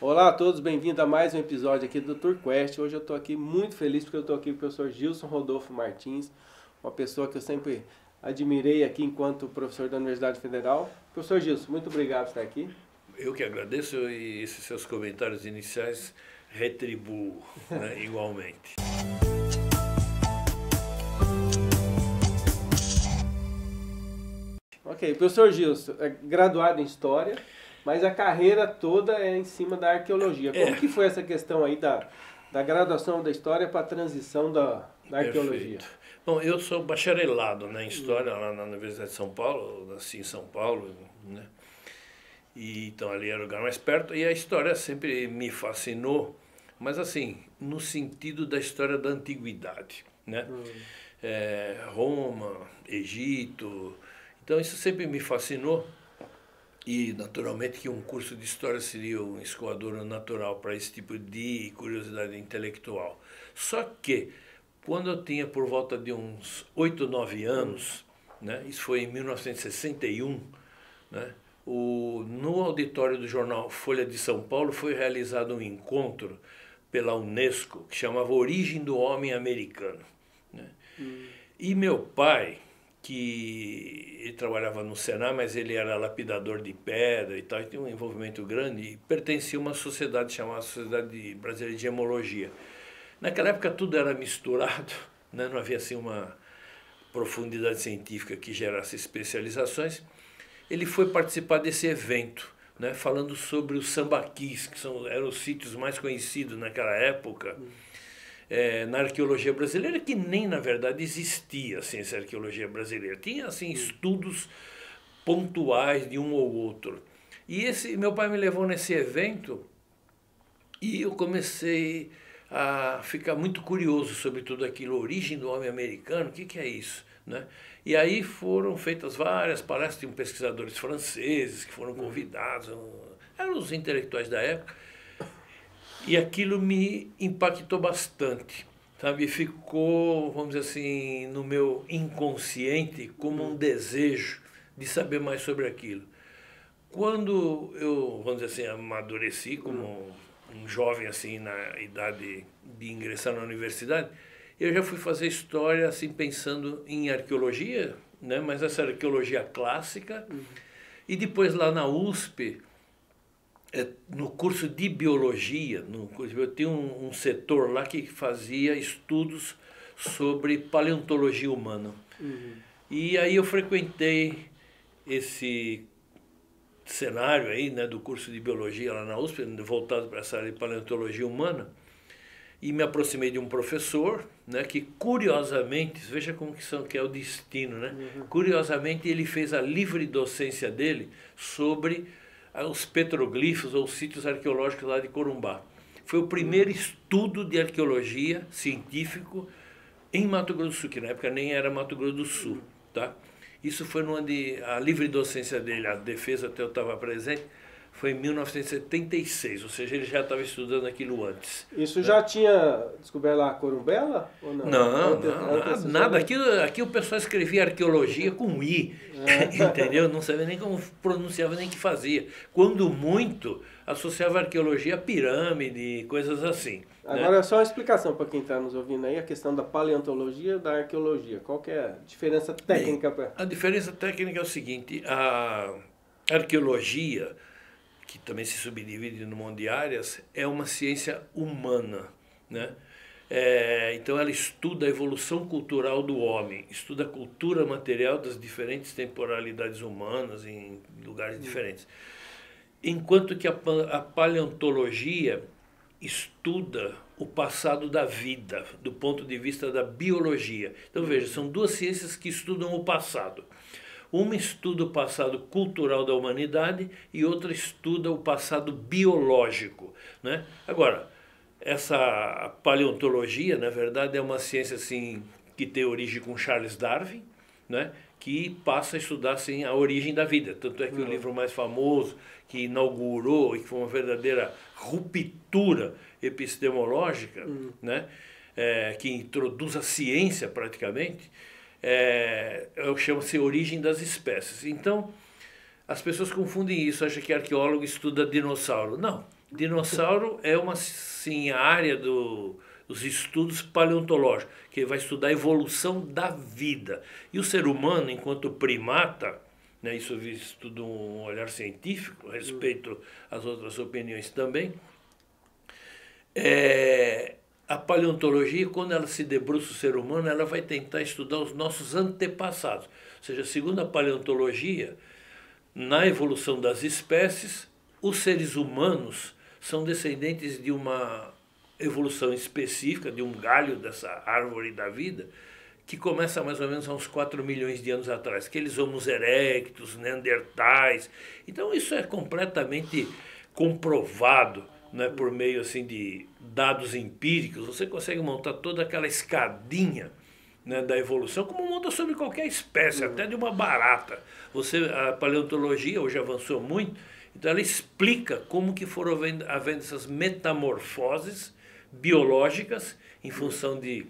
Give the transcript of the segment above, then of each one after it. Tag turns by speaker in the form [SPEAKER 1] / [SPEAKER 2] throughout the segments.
[SPEAKER 1] Olá a todos, bem-vindos a mais um episódio aqui do TourQuest. Hoje eu estou aqui muito feliz porque eu estou aqui com o professor Gilson Rodolfo Martins, uma pessoa que eu sempre admirei aqui enquanto professor da Universidade Federal. Professor Gilson, muito obrigado por estar aqui.
[SPEAKER 2] Eu que agradeço e esses seus comentários iniciais retribuo, né, igualmente.
[SPEAKER 1] Ok, professor Gilson é graduado em História, mas a carreira toda é em cima da arqueologia. Como que foi essa questão aí da graduação da História para a transição da arqueologia?
[SPEAKER 2] Perfeito. Bom, eu sou bacharelado, né, em História lá na Universidade de São Paulo, nasci em São Paulo, né? E, então ali era o lugar mais perto, e a história sempre me fascinou, mas assim, no sentido da história da antiguidade, né? Roma, Egito, então isso sempre me fascinou, e naturalmente que um curso de história seria um escoador natural para esse tipo de curiosidade intelectual. Só que, quando eu tinha por volta de uns 8, 9 anos, né? Isso foi em 1961, né? No auditório do jornal Folha de São Paulo foi realizado um encontro pela Unesco que chamava Origem do Homem Americano, né? E meu pai, que ele trabalhava no Senai, mas ele era lapidador de pedra e tal, e tinha um envolvimento grande, e pertencia a uma sociedade chamada Sociedade Brasileira de Gemologia. Naquela época tudo era misturado, né? Não havia assim uma profundidade científica que gerasse especializações. Ele foi participar desse evento, né, falando sobre os sambaquis, que eram os sítios mais conhecidos naquela época, na arqueologia brasileira, que nem, na verdade, existia assim, essa arqueologia brasileira. Tinha assim, estudos pontuais de um ou outro. E meu pai me levou nesse evento e eu comecei a ficar muito curioso sobre tudo aquilo, a origem do homem americano, o que é isso, né? E aí foram feitas várias palestras, tinham pesquisadores franceses que foram convidados, eram os intelectuais da época, e aquilo me impactou bastante, sabe? Ficou, vamos dizer assim, no meu inconsciente como um desejo de saber mais sobre aquilo. Quando eu, vamos dizer assim, amadureci como um jovem assim na idade de ingressar na universidade, eu já fui fazer história assim pensando em arqueologia, né? Mas essa arqueologia clássica. E depois lá na USP, no curso de biologia, eu tinha um setor lá que fazia estudos sobre paleontologia humana. E aí eu frequentei esse cenário aí, né, do curso de biologia lá na USP, voltado para essa área de paleontologia humana, e me aproximei de um professor, né, que curiosamente, veja como que é o destino, né? Curiosamente ele fez a livre docência dele sobre os petroglifos ou sítios arqueológicos lá de Corumbá. Foi o primeiro estudo de arqueologia científico em Mato Grosso do Sul, que na época nem era Mato Grosso do Sul, tá? Isso foi onde a livre docência dele, a defesa até eu estava presente, foi em 1976, ou seja, ele já estava estudando aquilo antes.
[SPEAKER 1] Isso já tinha descoberto lá a Corumbela? Ou não?
[SPEAKER 2] Não, nada. Aqui o pessoal escrevia arqueologia com I, entendeu? Não sabia nem como pronunciava, nem o que fazia. Quando muito, associava arqueologia a pirâmide, coisas assim.
[SPEAKER 1] Agora,
[SPEAKER 2] né?
[SPEAKER 1] só uma explicação para quem está nos ouvindo aí, a questão da paleontologia e da arqueologia. Qual que é a diferença técnica?
[SPEAKER 2] Bem, a diferença técnica é o seguinte, a arqueologia, que também se subdivide num monte de áreas, é uma ciência humana, né? Então ela estuda a evolução cultural do homem, estuda a cultura material das diferentes temporalidades humanas em lugares diferentes. Enquanto que a paleontologia estuda o passado da vida, do ponto de vista da biologia. Então veja, são duas ciências que estudam o passado. Uma estuda o passado cultural da humanidade e outra estuda o passado biológico, né? Agora, essa paleontologia, na verdade, é uma ciência assim, que tem origem com Charles Darwin, né? Que passa a estudar assim, a origem da vida. Tanto é que o livro mais famoso, que inaugurou e que foi uma verdadeira ruptura epistemológica, né? Que introduz a ciência praticamente, chama-se Origem das Espécies. Então, as pessoas confundem isso, acham que arqueólogo estuda dinossauro. Não, Dinossauro é uma sim, a área dos estudos paleontológicos, que vai estudar a evolução da vida. E o ser humano, enquanto primata, né, isso visto de um olhar científico, respeito às outras opiniões também, a paleontologia, quando ela se debruça o ser humano, ela vai tentar estudar os nossos antepassados. Ou seja, segundo a paleontologia, na evolução das espécies, os seres humanos são descendentes de uma evolução específica, de um galho dessa árvore da vida, que começa mais ou menos há uns 4 milhões de anos atrás, aqueles Homo erectus, neandertais. Então isso é completamente comprovado, né, por meio assim, de dados empíricos. Você consegue montar toda aquela escadinha, né, da evolução, como monta sobre qualquer espécie, até de uma barata. A paleontologia hoje avançou muito, então ela explica como que foram havendo essas metamorfoses biológicas em função de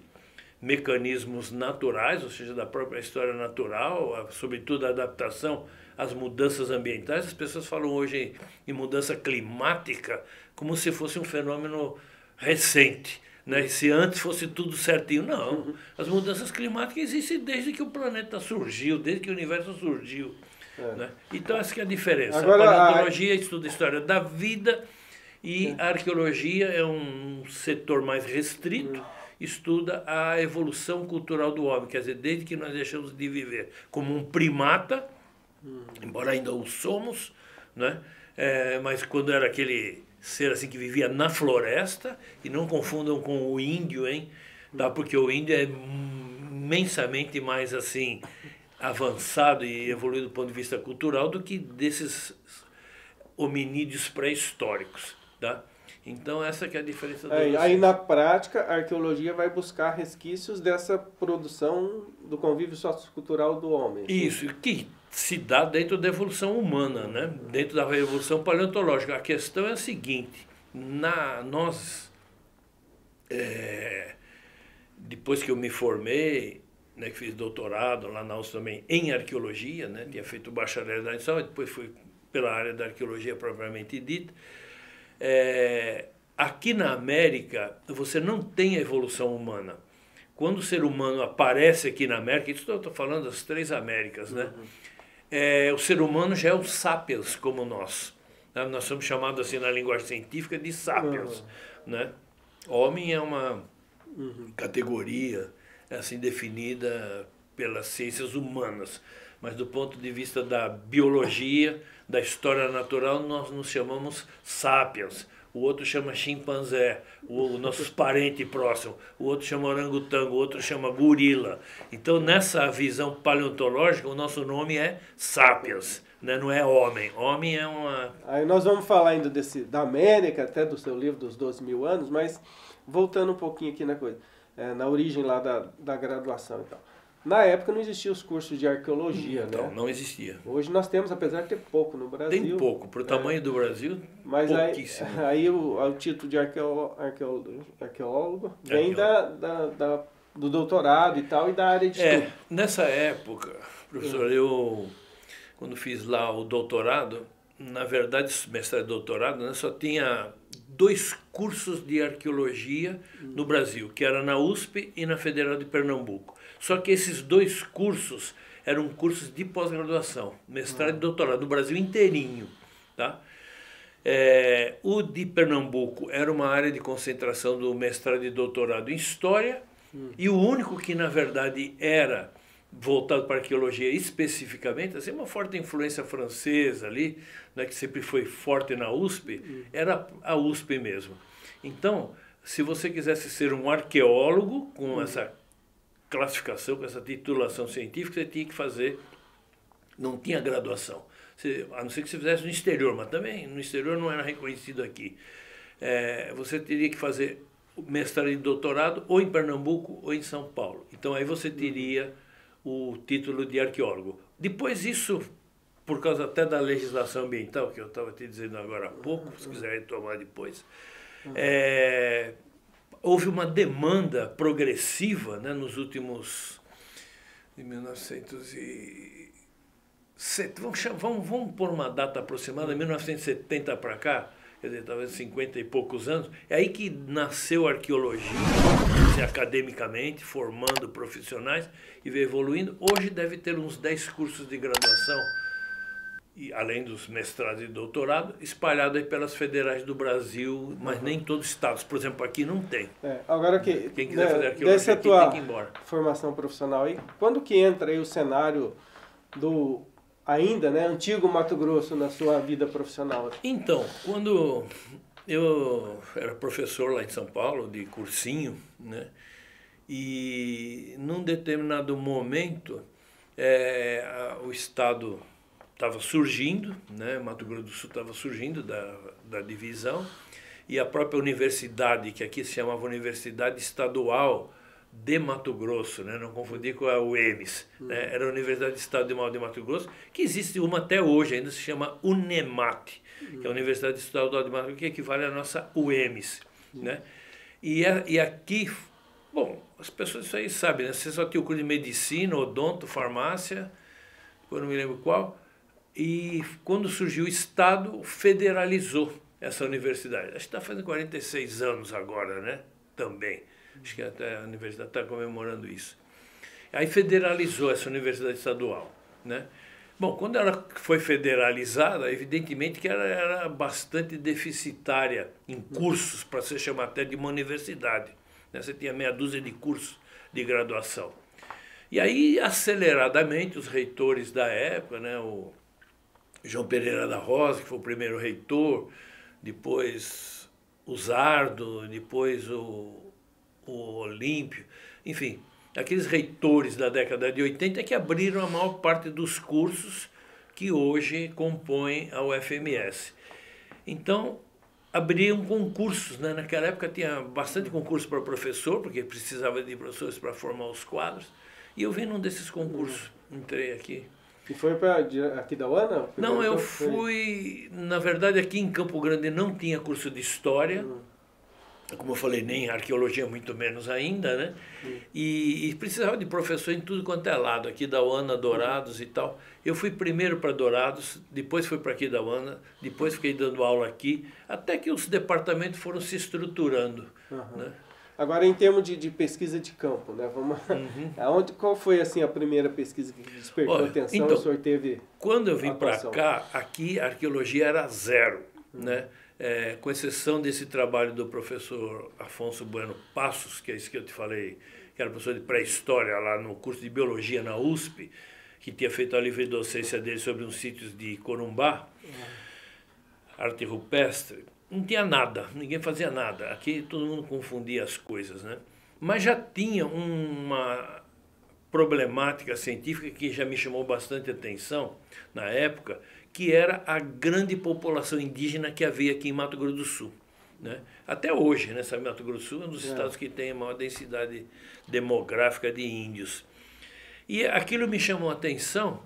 [SPEAKER 2] mecanismos naturais, ou seja, da própria história natural, sobretudo a adaptação às mudanças ambientais. As pessoas falam hoje em mudança climática como se fosse um fenômeno recente, né? Se antes fosse tudo certinho. Não, as mudanças climáticas existem desde que o planeta surgiu, desde que o universo surgiu. Né? Então essa que é a diferença. Agora, a paleontologia estuda a história da vida e a arqueologia é um setor mais restrito, estuda a evolução cultural do homem, quer dizer, desde que nós deixamos de viver como um primata, embora ainda o somos, né? Mas quando era aquele ser assim que vivia na floresta, e não confundam com o índio, hein? Tá? Porque o índio é imensamente mais assim avançado e evoluído do ponto de vista cultural do que desses hominídeos pré-históricos, tá? Então essa que é a diferença dos
[SPEAKER 1] aí na prática a arqueologia vai buscar resquícios dessa produção do convívio sociocultural do homem.
[SPEAKER 2] Isso, que se dá dentro da evolução humana, né? Dentro da evolução paleontológica. A questão é a seguinte, depois que eu me formei, né, que fiz doutorado lá na USP também em arqueologia, né, tinha feito bacharelado em história, depois fui pela área da arqueologia propriamente dita. Aqui na América você não tem a evolução humana. Quando o ser humano aparece aqui na América, isso eu estou falando das 3 Américas, né? O ser humano já é o sapiens como nós. Né? Nós somos chamados assim na linguagem científica de sapiens. Né? Homem é uma categoria assim definida pelas ciências humanas, mas do ponto de vista da biologia, da história natural, nós nos chamamos sapiens. O outro chama chimpanzé, o nossos parentes próximos, o outro chama orangotango, o outro chama gorila. Então, nessa visão paleontológica, o nosso nome é sapiens, né? Não é homem. Homem é uma...
[SPEAKER 1] Aí nós vamos falar ainda da América, até do seu livro dos 12 mil anos, mas voltando um pouquinho aqui na coisa, na origem lá da graduação e tal. Na época não existiam os cursos de arqueologia,
[SPEAKER 2] então,
[SPEAKER 1] né?
[SPEAKER 2] Não existia.
[SPEAKER 1] Hoje nós temos, apesar de ter pouco no Brasil.
[SPEAKER 2] Tem pouco, para o tamanho do Brasil,
[SPEAKER 1] mas
[SPEAKER 2] pouquíssimo.
[SPEAKER 1] Aí o título de arqueólogo vem do doutorado e tal, e da área de estudo.
[SPEAKER 2] Nessa época, professor, eu, quando fiz lá o doutorado, na verdade, mestrado e doutorado, né, só tinha 2 cursos de arqueologia no Brasil, que era na USP e na Federal de Pernambuco. Só que esses 2 cursos eram cursos de pós-graduação, mestrado e doutorado, no Brasil inteirinho. Tá? O de Pernambuco era uma área de concentração do mestrado e doutorado em História, e o único que, na verdade, era voltado para a arqueologia especificamente, assim, uma forte influência francesa ali, né, que sempre foi forte na USP, era a USP mesmo. Então, se você quisesse ser um arqueólogo com essa classificação, com essa titulação científica, você tinha que fazer, não tinha graduação. A não ser que você fizesse no exterior, mas também no exterior não era reconhecido aqui. Você teria que fazer mestrado e doutorado ou em Pernambuco ou em São Paulo. Então aí você teria o título de arqueólogo. Depois isso, por causa até da legislação ambiental, que eu estava te dizendo agora há pouco, se quiser retomar depois, houve uma demanda progressiva, né, nos últimos... em 1970, vamos pôr uma data aproximada, 1970 para cá, quer dizer, talvez 50 e poucos anos. É aí que nasceu a arqueologia, academicamente, formando profissionais e veio evoluindo. Hoje deve ter uns 10 cursos de graduação, e além dos mestrados e doutorado, espalhado aí pelas federais do Brasil, mas nem em todos os estados. Por exemplo, aqui não tem.
[SPEAKER 1] Agora
[SPEAKER 2] quem quiser fazer arqueologia aqui tem que ir embora.
[SPEAKER 1] Formação profissional aí, quando que entra aí o cenário do ainda, né, antigo Mato Grosso na sua vida profissional?
[SPEAKER 2] Então, quando eu era professor lá em São Paulo, de cursinho, né, e num determinado momento o estado estava surgindo, né? Mato Grosso do Sul estava surgindo da divisão, e a própria universidade, que aqui se chamava Universidade Estadual de Mato Grosso, né? Não confundir com a UEMS, né? Era a Universidade Estadual de Mato Grosso, que existe uma até hoje, ainda se chama UNEMAT, que é a Universidade Estadual de Mato Grosso, que equivale à nossa UEMS, né? E aqui, bom, as pessoas isso aí sabem, né? Você só tinha o curso de medicina, odonto, farmácia, eu não me lembro qual. E quando surgiu o Estado, federalizou essa universidade. Acho que está fazendo 46 anos agora, né? Também. Acho que até a universidade está comemorando isso. Aí federalizou essa universidade estadual, né? Bom, quando ela foi federalizada, evidentemente que ela era bastante deficitária em cursos, para se chamar até de uma universidade, né? Você tinha meia dúzia de cursos de graduação. E aí, aceleradamente, os reitores da época, né? O João Pereira da Rosa, que foi o primeiro reitor, depois o Zardo, depois o Olímpio, enfim, aqueles reitores da década de 80 que abriram a maior parte dos cursos que hoje compõem a UFMS. Então, abriam concursos, né? Naquela época tinha bastante concurso para professor, porque precisava de professores para formar os quadros, e eu vim num desses concursos, entrei aqui.
[SPEAKER 1] E foi para aqui da UANA?
[SPEAKER 2] Não, eu fui, na verdade, aqui em Campo Grande não tinha curso de História, como eu falei, nem arqueologia, muito menos ainda, né? E precisava de professor em tudo quanto é lado, aqui da UANA, Dourados e tal. Eu fui primeiro para Dourados, depois fui para aqui da UANA, depois fiquei dando aula aqui, até que os departamentos foram se estruturando, né?
[SPEAKER 1] Agora, em termos de pesquisa de campo, né? Qual foi assim, a primeira pesquisa que despertou atenção?
[SPEAKER 2] Então,
[SPEAKER 1] o senhor teve
[SPEAKER 2] quando eu vim para cá, aqui a arqueologia era zero, né? Com exceção desse trabalho do professor Afonso Bueno Passos, que é isso que eu te falei, que era professor de pré-história lá no curso de biologia na USP, que tinha feito a livre docência dele sobre uns sítios de Corumbá, arte rupestre. Não tinha nada, ninguém fazia nada. Aqui todo mundo confundia as coisas, né? Mas já tinha uma problemática científica que já me chamou bastante atenção na época, que era a grande população indígena que havia aqui em Mato Grosso do Sul, né? Até hoje, né? Sabe, Mato Grosso do Sul é um dos estados que tem a maior densidade demográfica de índios. E aquilo me chamou a atenção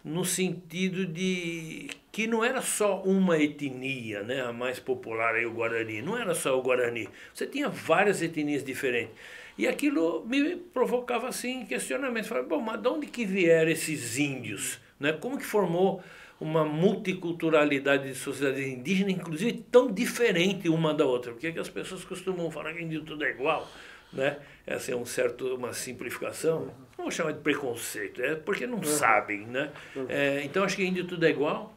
[SPEAKER 2] no sentido de que não era só uma etnia, né, a mais popular aí, o Guarani, não era só o Guarani, você tinha várias etnias diferentes. E aquilo me provocava assim questionamentos. Falei, bom, mas de onde que vieram esses índios? Né? Como que formou uma multiculturalidade de sociedades indígenas, inclusive tão diferente uma da outra? Porque as pessoas costumam falar que índio tudo é igual, né? Essa é uma simplificação, não vou chamar de preconceito, é porque não sabem, né? Então acho que índio tudo é igual.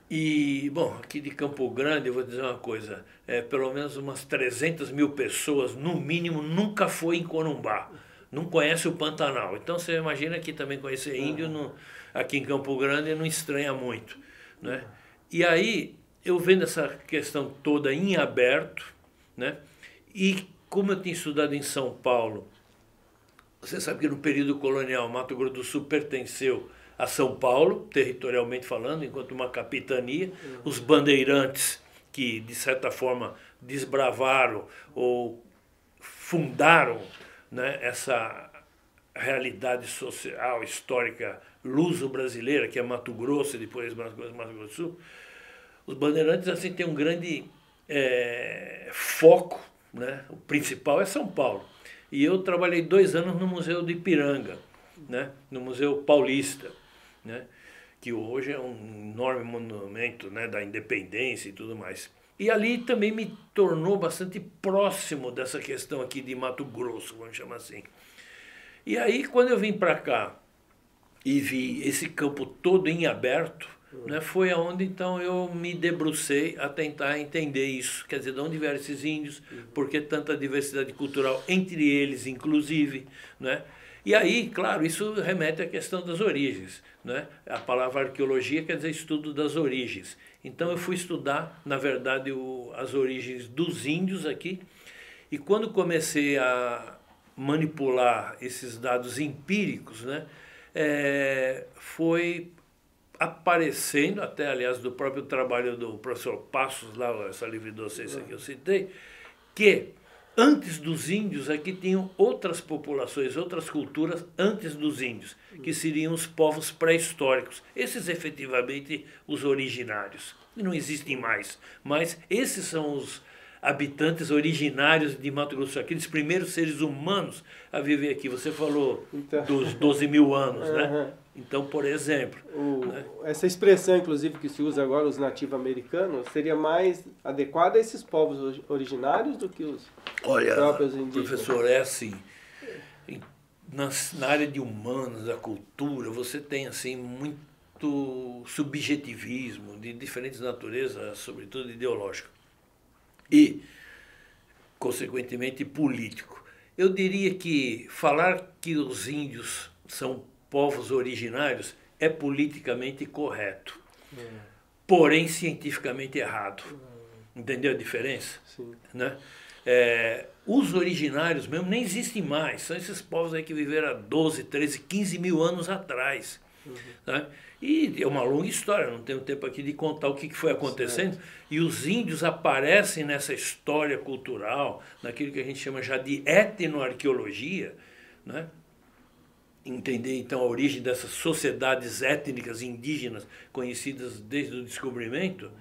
[SPEAKER 2] E, bom, aqui de Campo Grande, eu vou dizer uma coisa, pelo menos umas 300 mil pessoas, no mínimo, nunca foi em Corumbá, não conhece o Pantanal. Então você imagina que também conhecer índio aqui em Campo Grande não estranha muito, né? E aí, eu vendo essa questão toda em aberto, né? E como eu tinha estudado em São Paulo, você sabe que no período colonial Mato Grosso do Sul pertenceu a São Paulo, territorialmente falando, enquanto uma capitania. Os bandeirantes, que de certa forma desbravaram ou fundaram, né, essa realidade social, histórica, luso-brasileira, que é Mato Grosso e depois Mato Grosso do Sul. Os bandeirantes assim têm um grande foco, né? O principal é São Paulo. E eu trabalhei 2 anos no Museu do Ipiranga, né? No Museu Paulista, né? que hoje é um enorme monumento, né, da independência e tudo mais. E ali também me tornou bastante próximo dessa questão aqui de Mato Grosso, vamos chamar assim. E aí, quando eu vim para cá e vi esse campo todo em aberto, né, foi aonde então eu me debrucei a tentar entender isso. Quer dizer, de onde vieram esses índios, por que tanta diversidade cultural entre eles, inclusive, né? E aí, claro, isso remete à questão das origens, né? A palavra arqueologia quer dizer estudo das origens. Então eu fui estudar, na verdade, as origens dos índios aqui, e quando comecei a manipular esses dados empíricos, né, foi aparecendo, até aliás do próprio trabalho do professor Passos, lá, essa livre docência que eu citei, que antes dos índios aqui tinham outras populações, outras culturas antes dos índios, que seriam os povos pré-históricos. Esses efetivamente os originários. E não existem mais, mas esses são os habitantes originários de Mato Grosso, aqueles primeiros seres humanos a viver aqui. Você falou então, dos 12 mil anos, né? Então, por exemplo... né?
[SPEAKER 1] Essa expressão, inclusive, que se usa agora, os nativos-americanos, seria mais adequada a esses povos originários do que os próprios indígenas?
[SPEAKER 2] Professor, é assim, na área de humanos, da cultura, você tem assim muito subjetivismo de diferentes naturezas, sobretudo ideológico. E, consequentemente, político. Eu diria que falar que os índios são povos originários é politicamente correto, porém cientificamente errado. Entendeu a diferença?
[SPEAKER 1] Sim.
[SPEAKER 2] Né? Os originários mesmo nem existem mais, são esses povos aí que viveram há 12, 13, 15 mil anos atrás. Né? E é uma longa história, não tenho tempo aqui de contar o que foi acontecendo. Certo. E os índios aparecem nessa história cultural, naquilo que a gente chama já de etnoarqueologia, né? Entender então a origem dessas sociedades étnicas indígenas conhecidas desde o descobrimento.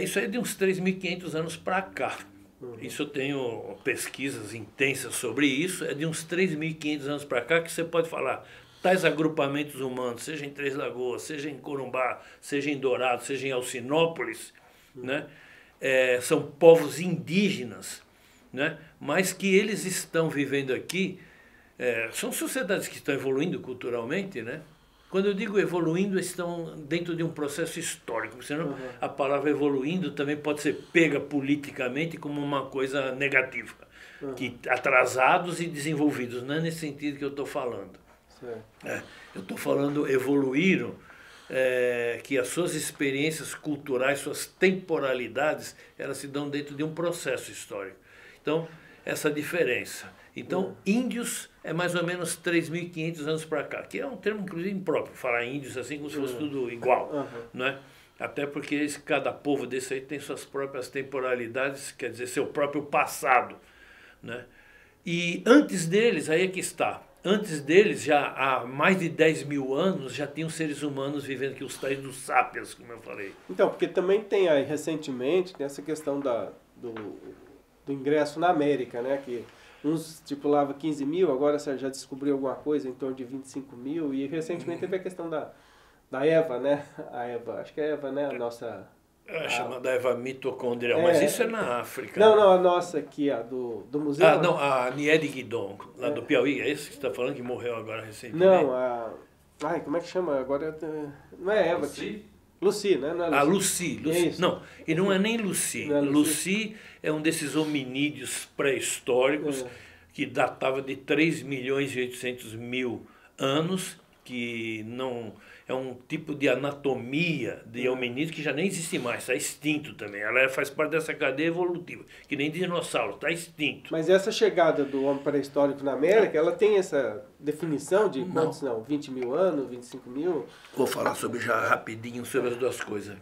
[SPEAKER 2] Isso aí é de uns 3.500 anos para cá. Isso eu tenho pesquisas intensas sobre isso, é de uns 3.500 anos para cá que você pode falar. Tais agrupamentos humanos, seja em Três Lagoas, seja em Corumbá, seja em Dourados, seja em Alcinópolis, né? São povos indígenas, né? Mas que eles estão vivendo aqui, são sociedades que estão evoluindo culturalmente, né? Quando eu digo evoluindo, estão dentro de um processo histórico, senão a palavra evoluindo também pode ser pega politicamente como uma coisa negativa, que atrasados e desenvolvidos, não é nesse sentido que eu estou falando. Eu estou falando evoluíram, que as suas experiências culturais, suas temporalidades, elas se dão dentro de um processo histórico. Então, essa diferença. Então, índios é mais ou menos 3.500 anos para cá, que é um termo, inclusive, impróprio, falar índios assim como se fosse tudo igual, não é? Até porque cada povo desse aí tem suas próprias temporalidades, quer dizer, seu próprio passado, né? E antes deles, aí é que está, antes deles, já há mais de 10 mil anos, já tinham seres humanos vivendo aqui, os tais dos sapiens, como eu falei.
[SPEAKER 1] Então, porque também tem aí, recentemente, essa questão do ingresso na América, né? Que uns estipulavam 15 mil, agora você já descobriu alguma coisa em torno de 25 mil, e recentemente teve a questão da Eva, né? A Eva, acho que é a Eva, né? A nossa...
[SPEAKER 2] chamada Eva mitocondrial, mas isso é na África.
[SPEAKER 1] Não, não, a nossa aqui, a do museu.
[SPEAKER 2] Ah, não, a Niede Guidon, lá do Piauí, é esse que você está falando, que morreu agora recentemente?
[SPEAKER 1] Não, ai, como é que chama? Agora não é Eva. Lucy, né? Não é Lucy.
[SPEAKER 2] Lucy. Não, e não é nem Lucy. Não é Lucy é um desses hominídeos pré-históricos que datava de 3.800.000 anos, que não é um tipo de anatomia de hominídeo que já nem existe mais, está extinto também. Ela faz parte dessa cadeia evolutiva, que nem dinossauro, está extinto.
[SPEAKER 1] Mas essa chegada do homem pré-histórico na América, ela tem essa definição de quantos não? 20 mil anos, 25 mil?
[SPEAKER 2] Vou falar sobre já rapidinho sobre as duas coisas.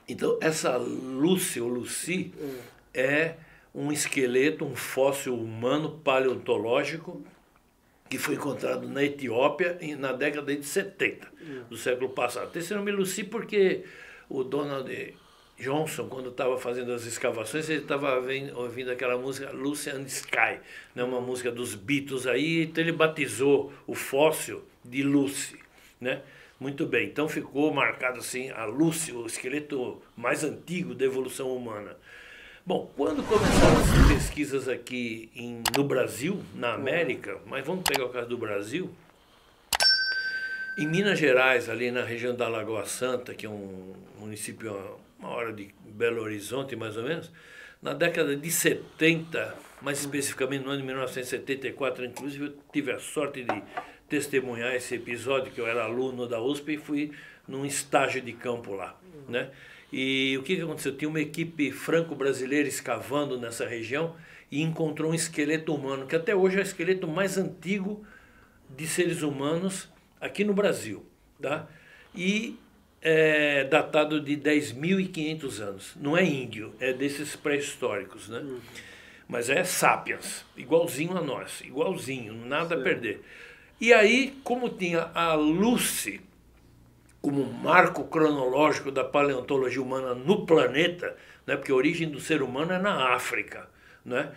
[SPEAKER 2] Então, essa Lucy ou Lucy é um esqueleto, um fóssil humano paleontológico que foi encontrado na Etiópia na década de 70 do século passado. Tem esse nome Lucy porque o Donald Johnson, quando estava fazendo as escavações, ele estava ouvindo aquela música Lucy and Sky, né, uma música dos Beatles aí, então ele batizou o fóssil de Lucy, né? Muito bem, então ficou marcado assim a Lucy, o esqueleto mais antigo da evolução humana. Bom, quando começaram as pesquisas aqui no Brasil, na América, mas vamos pegar o caso do Brasil, em Minas Gerais, ali na região da Lagoa Santa, que é um município a 1 hora de Belo Horizonte, mais ou menos, na década de 70, mais especificamente no ano de 1974, inclusive eu tive a sorte de testemunhar esse episódio, que eu era aluno da USP e fui num estágio de campo lá, né? E o que aconteceu? Tinha uma equipe franco-brasileira escavando nessa região e encontrou um esqueleto humano, que até hoje é o esqueleto mais antigo de seres humanos aqui no Brasil, tá? E é datado de 10.500 anos. Não é índio, é desses pré-históricos, né? Mas é sapiens, igualzinho a nós, igualzinho, nada a perder. E aí, como tinha a Lucy como marco cronológico da paleontologia humana no planeta, né? Porque a origem do ser humano é na África, né?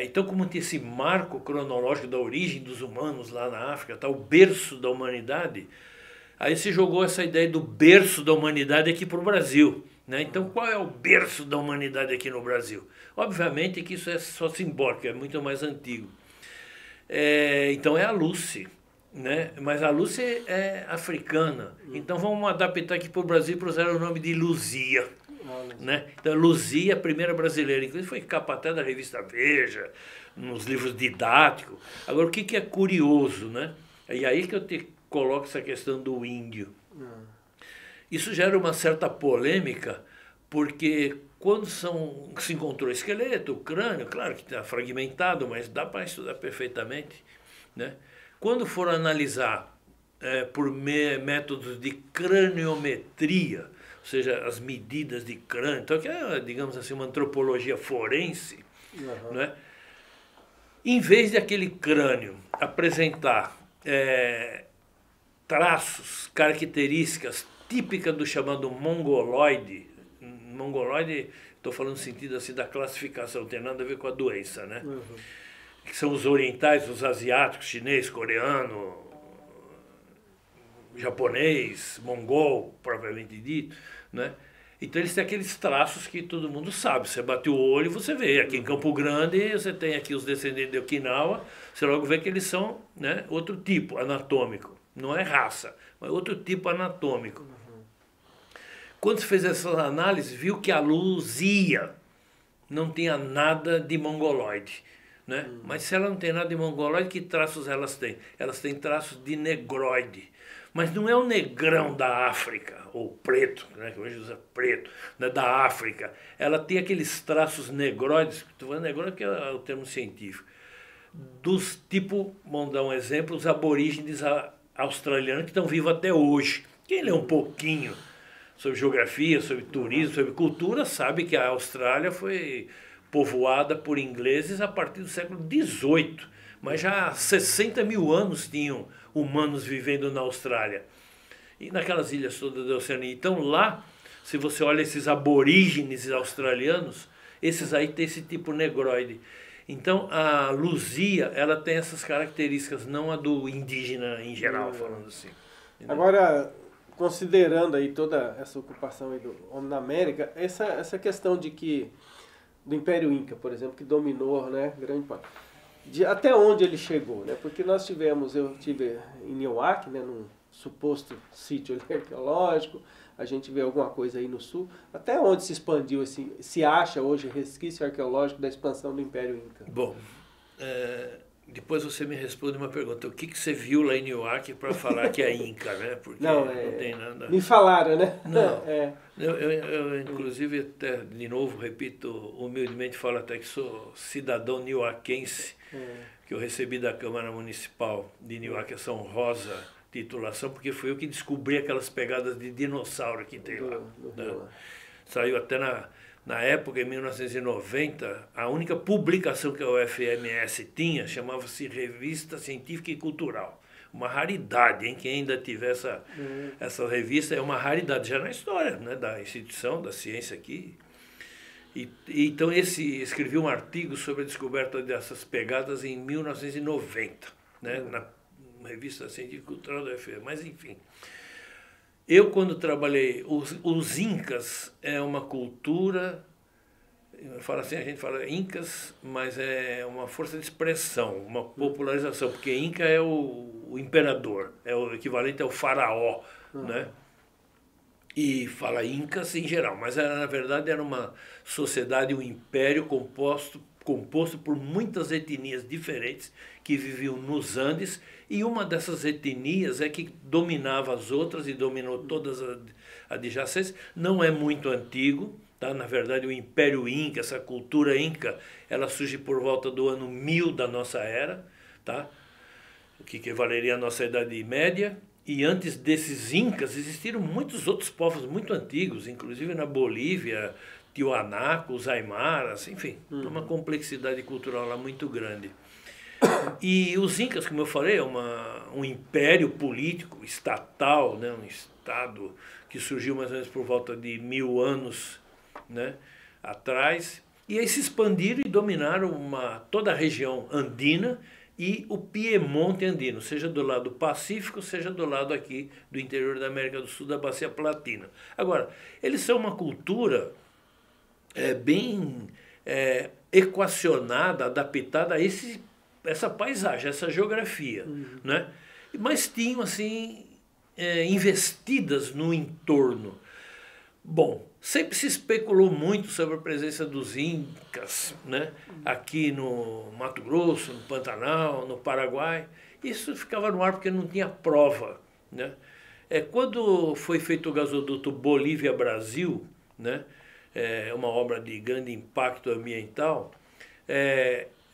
[SPEAKER 2] Então, como tinha esse marco cronológico da origem dos humanos lá na África, tá, o berço da humanidade, aí se jogou essa ideia do berço da humanidade aqui para o Brasil, né? Então, qual é o berço da humanidade aqui no Brasil? Obviamente que isso é só simbólico, é muito mais antigo. Então é a Lucy, né? Mas a Lucy é africana. Então vamos adaptar aqui para o Brasil para usar o nome de Luzia. Né? Então Luzia, a primeira brasileira, inclusive foi capa até da revista Veja, nos livros didáticos. Agora o que é curioso, né? E aí que eu te coloco essa questão do índio. Isso gera uma certa polêmica, porque quando se encontrou esqueleto, o crânio, claro que está fragmentado, mas dá para estudar perfeitamente, né? Quando foram analisar por métodos de craniometria, ou seja, as medidas de crânio, então que é, digamos assim, uma antropologia forense, né? Em vez de aquele crânio apresentar traços, características típicas do chamado mongoloide, estou falando no sentido assim da classificação, não tem nada a ver com a doença, né? Que são os orientais, os asiáticos, chinês, coreano, japonês, mongol, propriamente dito, né? Então eles têm aqueles traços que todo mundo sabe. Você bate o olho e você vê. Aqui em Campo Grande, você tem aqui os descendentes de Okinawa, você logo vê que eles são, né, outro tipo anatômico. Não é raça, mas outro tipo anatômico. Quando se fez essa análise, viu que a Luzia não tinha nada de mongoloide, né? Mas se ela não tem nada de mongoloide, que traços elas têm? Elas têm traços de negroide. Mas não é o negrão da África, ou preto, né, que hoje usa preto, né, da África. Ela tem aqueles traços negroides, estou falando negroide porque é o termo científico, dos tipo, vamos dar um exemplo, os aborígenes australianos que estão vivos até hoje. Quem lê um pouquinho sobre geografia, sobre turismo, sobre cultura, sabe que a Austrália foi povoada por ingleses a partir do século XVIII. Mas já há 60 mil anos tinham humanos vivendo na Austrália. E naquelas ilhas todas da Oceania. Então lá, se você olha esses aborígenes australianos, esses aí têm esse tipo negroide. Então a Luzia, ela tem essas características, não a do indígena em geral, falando assim. Entendeu?
[SPEAKER 1] Agora, considerando aí toda essa ocupação aí do homem na América, essa questão de que do Império Inca, por exemplo, que dominou, né, grande parte, até onde ele chegou, né? Porque eu estive em Niuaque, né, num suposto sítio arqueológico, a gente vê alguma coisa aí no sul, até onde se expandiu, se acha hoje resquício arqueológico da expansão do Império Inca?
[SPEAKER 2] Bom, depois você me responde uma pergunta. O que você viu lá em Niuaque para falar que é Inca, né? Porque não tem nada...
[SPEAKER 1] Me falaram, né?
[SPEAKER 2] Não. Eu, inclusive, até, de novo, repito, humildemente falo até que sou cidadão niuaquense, que eu recebi da Câmara Municipal de Niuaque essa honrosa titulação, porque foi eu que descobri aquelas pegadas de dinossauro que tem lá. Né? Saiu até na época, em 1990, a única publicação que a UFMS tinha chamava-se Revista Científica e Cultural. Uma raridade, hein? Quem ainda tiver essa revista é uma raridade já na história, né, da instituição, da ciência aqui. Então escrevi um artigo sobre a descoberta dessas pegadas em 1990, né, revista científica cultural da UFRJ, mas enfim. Eu, quando trabalhei, os Incas é uma cultura, fala assim, a gente fala Incas, mas é uma força de expressão, uma popularização, porque Inca é o imperador, é o equivalente ao faraó, né? E fala Incas em geral, mas na verdade era uma sociedade, um império composto por muitas etnias diferentes que viviam nos Andes, e uma dessas etnias é que dominava as outras e dominou todas as adjacentes. Não é muito antigo, tá? Na verdade o Império Inca, essa cultura Inca, ela surge por volta do ano 1000 da nossa era, tá? O que equivaleria à nossa Idade Média. E antes desses Incas existiram muitos outros povos muito antigos, inclusive na Bolívia, Tiwanaku, os Aymaras, enfim, uma complexidade cultural lá muito grande. E os Incas, como eu falei, é um império político, estatal, né, um estado que surgiu mais ou menos por volta de 1000 anos, né, atrás, e aí se expandiram e dominaram toda a região andina e o Piemonte andino, seja do lado Pacífico, seja do lado aqui do interior da América do Sul, da Bacia Platina. Agora, eles são uma cultura bem equacionada, adaptada a essa paisagem, essa geografia, né? Mas tinham assim investidas no entorno. Bom, sempre se especulou muito sobre a presença dos Incas, né? Aqui no Mato Grosso, no Pantanal, no Paraguai. Isso ficava no ar porque não tinha prova, né? Quando foi feito o gasoduto Bolívia-Brasil, né? Uma obra de grande impacto ambiental,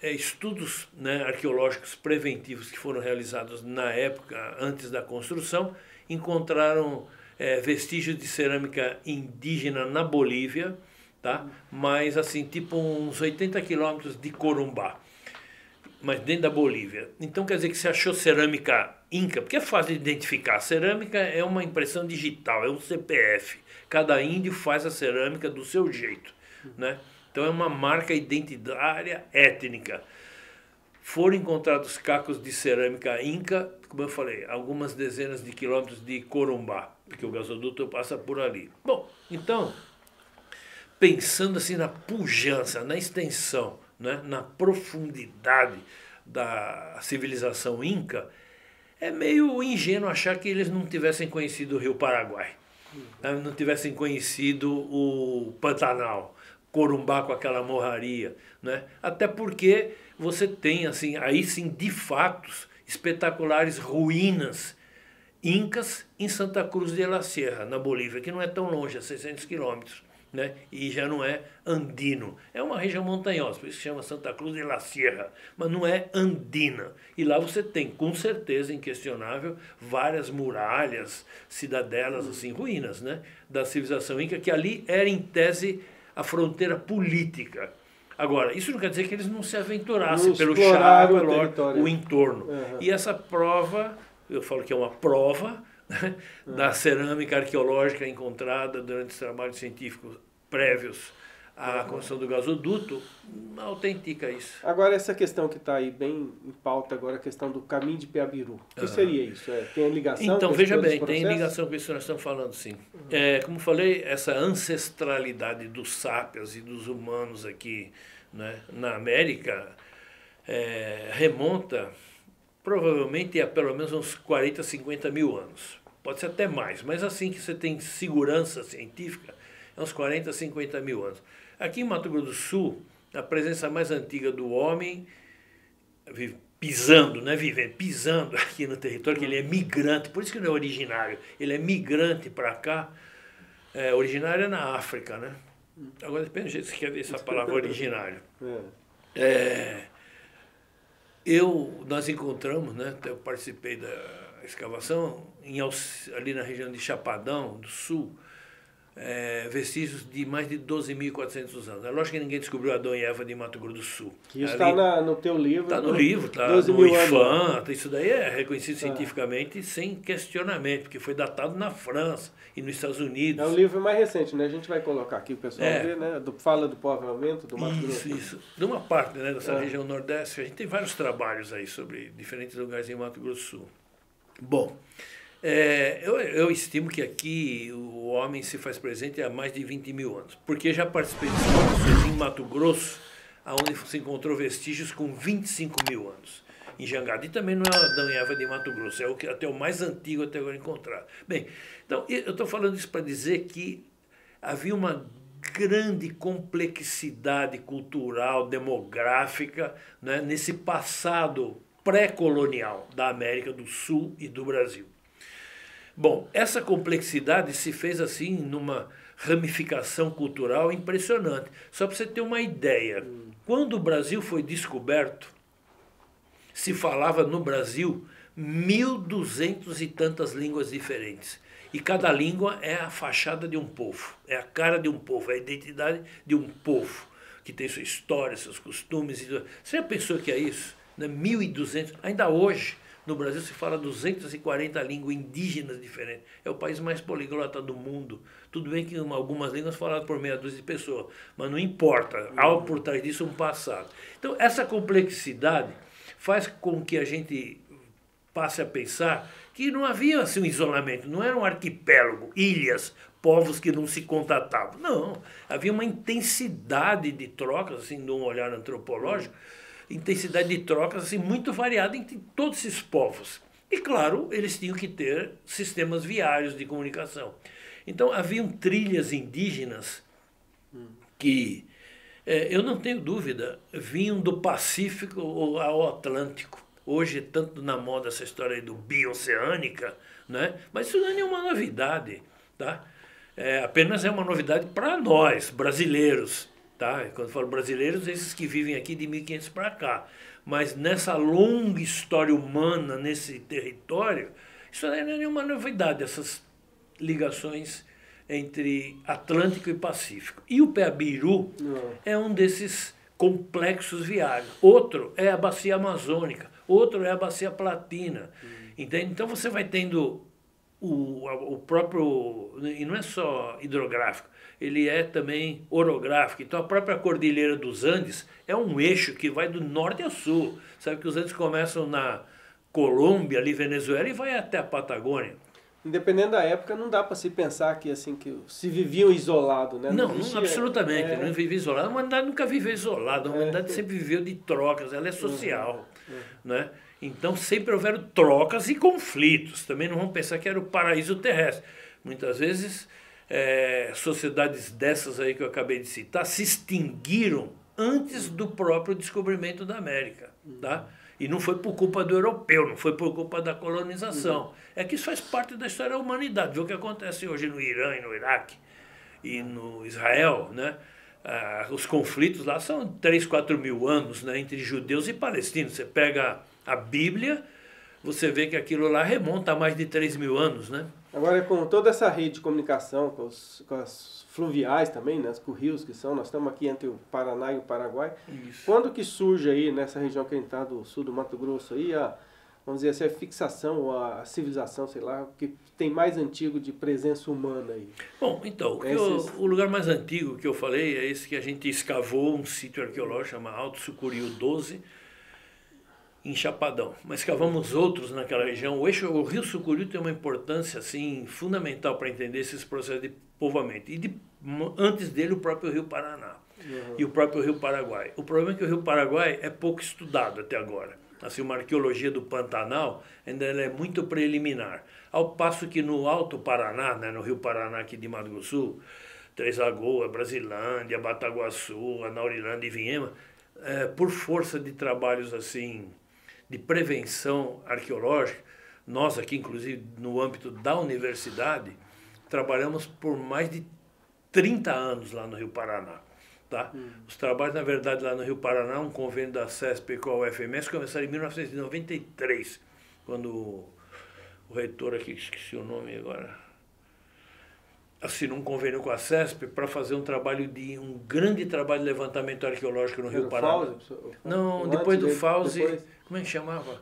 [SPEAKER 2] estudos, né, arqueológicos preventivos que foram realizados na época, antes da construção, encontraram vestígios de cerâmica indígena na Bolívia, tá? Mas assim, tipo uns 80 quilômetros de Corumbá, mas dentro da Bolívia. Então quer dizer que se achou cerâmica inca, porque é fácil de identificar. A cerâmica é uma impressão digital, é um CPF. Cada índio faz a cerâmica do seu jeito, né? Então é uma marca identitária étnica. Foram encontrados cacos de cerâmica inca, como eu falei, algumas dezenas de quilômetros de Corumbá, porque o gasoduto passa por ali. Bom, então, pensando assim na pujança, na extensão, né, na profundidade da civilização inca, é meio ingênuo achar que eles não tivessem conhecido o Rio Paraguai, não tivessem conhecido o Pantanal, Corumbá com aquela morraria, né? Até porque você tem, assim, aí sim, de fatos, espetaculares ruínas incas em Santa Cruz de la Sierra, na Bolívia, que não é tão longe, a 600 quilômetros, né? E já não é andino. É uma região montanhosa, por isso que chama Santa Cruz de la Sierra, mas não é andina. E lá você tem, com certeza, inquestionável, várias muralhas, cidadelas, assim, ruínas, né? Da civilização inca, que ali era, em tese, a fronteira política. Agora, isso não quer dizer que eles não se aventurassem pelo Chaco, o entorno. E essa prova, eu falo que é uma prova, né, da cerâmica arqueológica encontrada durante os trabalhos científicos prévios à construção do gasoduto, autentica isso.
[SPEAKER 1] Agora, essa questão que está aí bem em pauta agora, a questão do caminho de Piabiru. O que seria isso? Tem ligação?
[SPEAKER 2] Então, veja bem, tem ligação com isso que nós estamos falando, sim. Como falei, essa ancestralidade dos sápios e dos humanos aqui, né, na América remonta provavelmente a pelo menos uns 40, 50 mil anos. Pode ser até mais, mas assim que você tem segurança científica, é uns 40, 50 mil anos. Aqui em Mato Grosso do Sul, a presença mais antiga do homem, pisando, não é vivendo, pisando aqui no território, que ele é migrante, por isso que não é originário, ele é migrante para cá, originário é na África, né? Agora depende do jeito que você quer ver essa palavra originário. Nós encontramos, né, eu participei da escavação ali na região de Chapadão do Sul, vestígios de mais de 12.400 anos. É lógico que ninguém descobriu Adão e Eva de Mato Grosso do Sul.
[SPEAKER 1] Isso está no teu livro.
[SPEAKER 2] Está no livro, está no IFAM, isso daí é reconhecido cientificamente sem questionamento, porque foi datado na França e nos Estados Unidos.
[SPEAKER 1] É o livro mais recente, né? A gente vai colocar aqui, o pessoal vê, né? Fala do povoamento do Mato Grosso.
[SPEAKER 2] Isso. De uma parte, né, dessa região Nordeste, a gente tem vários trabalhos aí sobre diferentes lugares em Mato Grosso do Sul. Bom, eu estimo que aqui o homem se faz presente há mais de 20.000 anos, porque já participei de explorações em Mato Grosso, onde se encontrou vestígios com 25.000 anos, em Jangada. E também não é Adão e Eva de Mato Grosso, é até o mais antigo até agora encontrado. Bem, então eu estou falando isso para dizer que havia uma grande complexidade cultural, demográfica, né, nesse passado pré-colonial da América do Sul e do Brasil. Bom, essa complexidade se fez assim numa ramificação cultural impressionante. Só para você ter uma ideia, quando o Brasil foi descoberto, se falava no Brasil 1.200 e tantas línguas diferentes. E cada língua é a fachada de um povo, é a cara de um povo, é a identidade de um povo, que tem sua história, seus costumes. Você já pensou que é isso? 1.200, ainda hoje, no Brasil se fala 240 línguas indígenas diferentes. É o país mais poliglota do mundo. Tudo bem que algumas línguas são faladas por meia dúzia de pessoas, mas não importa. Há por trás disso um passado. Então, essa complexidade faz com que a gente passe a pensar que não havia assim, um isolamento, não era um arquipélago, ilhas, povos que não se contatavam. Não, havia uma intensidade de trocas, assim, de um olhar antropológico, intensidade de trocas assim, muito variada entre todos esses povos. E, claro, eles tinham que ter sistemas viários de comunicação. Então, haviam trilhas indígenas que, eu não tenho dúvida, vinham do Pacífico ao Atlântico. Hoje, tanto na moda essa história aí do bioceânica, né? Mas isso não é nenhuma novidade, tá? Apenas é uma novidade para nós, brasileiros. Tá? Quando eu falo brasileiros, esses que vivem aqui de 1500 para cá. Mas nessa longa história humana, nesse território, isso não é nenhuma novidade, essas ligações entre Atlântico e Pacífico. E o Peabiru é um desses complexos viários. Outro é a bacia amazônica, outro é a bacia platina. Entende? Então você vai tendo o próprio... E não é só hidrográfico, ele é também orográfico. Então a própria Cordilheira dos Andes é um eixo que vai do norte ao sul. Sabe que os Andes começam na Colômbia, ali Venezuela, e vai até a Patagônia.
[SPEAKER 1] Independendo da época, não dá para se pensar que, assim, que se viviam isolados, né?
[SPEAKER 2] Não, absolutamente, não vivia isolado. A humanidade nunca viveu isolada, a humanidade sempre viveu de trocas, ela é social. Né? Então sempre houveram trocas e conflitos. Também não vamos pensar que era o paraíso terrestre. Muitas vezes sociedades dessas aí que eu acabei de citar se extinguiram antes do próprio descobrimento da América. Tá? E não foi por culpa do europeu, não foi por culpa da colonização. É que isso faz parte da história da humanidade. Vê o que acontece hoje no Irã e no Iraque e no Israel, né? Os conflitos lá são 3, 4 mil anos, né, entre judeus e palestinos. Você pega a Bíblia, você vê que aquilo lá remonta a mais de 3.000 anos, né?
[SPEAKER 1] Agora, com toda essa rede de comunicação, com as fluviais também, né, com rios que são, nós estamos aqui entre o Paraná e o Paraguai.
[SPEAKER 2] Isso.
[SPEAKER 1] Quando que surge aí, nessa região que a gente está do sul do Mato Grosso, aí, vamos dizer assim, a fixação, ou a civilização, sei lá, que tem mais antigo de presença humana aí?
[SPEAKER 2] Bom, então, o lugar mais antigo que eu falei é esse que a gente escavou, um sítio arqueológico chamado Alto Sucuriú 12, em Chapadão. Mas cavamos outros naquela região. O rio Sucuriú tem uma importância assim, fundamental para entender esses processos de povoamento. E antes dele o próprio rio Paraná e o próprio rio Paraguai. O problema é que o rio Paraguai é pouco estudado até agora. Assim, uma arqueologia do Pantanal ainda é muito preliminar. Ao passo que no Alto Paraná, né, no rio Paraná aqui de Mato Grosso do Sul, Três Lagoas, Brasilândia, Bataguaçu, Anaurilândia e Vinhema, por força de trabalhos assim de prevenção arqueológica, nós aqui, inclusive, no âmbito da universidade, trabalhamos por mais de 30 anos lá no Rio Paraná. Tá? Os trabalhos, na verdade, lá no Rio Paraná, um convênio da CESP com a UFMS, começaram em 1993, quando o reitor aqui, esqueci o nome agora, assinou um convênio com a CESP para fazer um grande trabalho de levantamento arqueológico no Rio Paraná. Não, depois do Fauzi, como é que chamava?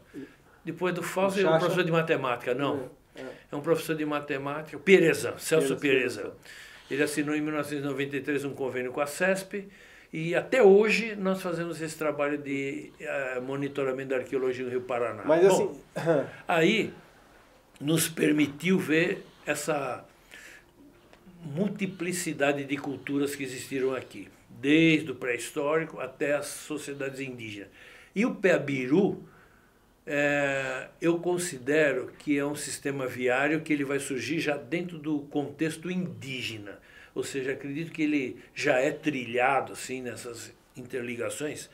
[SPEAKER 2] Depois do Fauzi é um professor de matemática, não. É um professor de matemática, Perezan, Celso Perezan. Ele assinou em 1993 um convênio com a CESP e até hoje nós fazemos esse trabalho de monitoramento da arqueologia no Rio Paraná.
[SPEAKER 1] Mas assim...
[SPEAKER 2] Bom, aí nos permitiu ver essa multiplicidade de culturas que existiram aqui, desde o pré-histórico até as sociedades indígenas. E o Peabiru, eu considero que é um sistema viário que ele vai surgir já dentro do contexto indígena, ou seja, acredito que ele já é trilhado assim nessas interligações,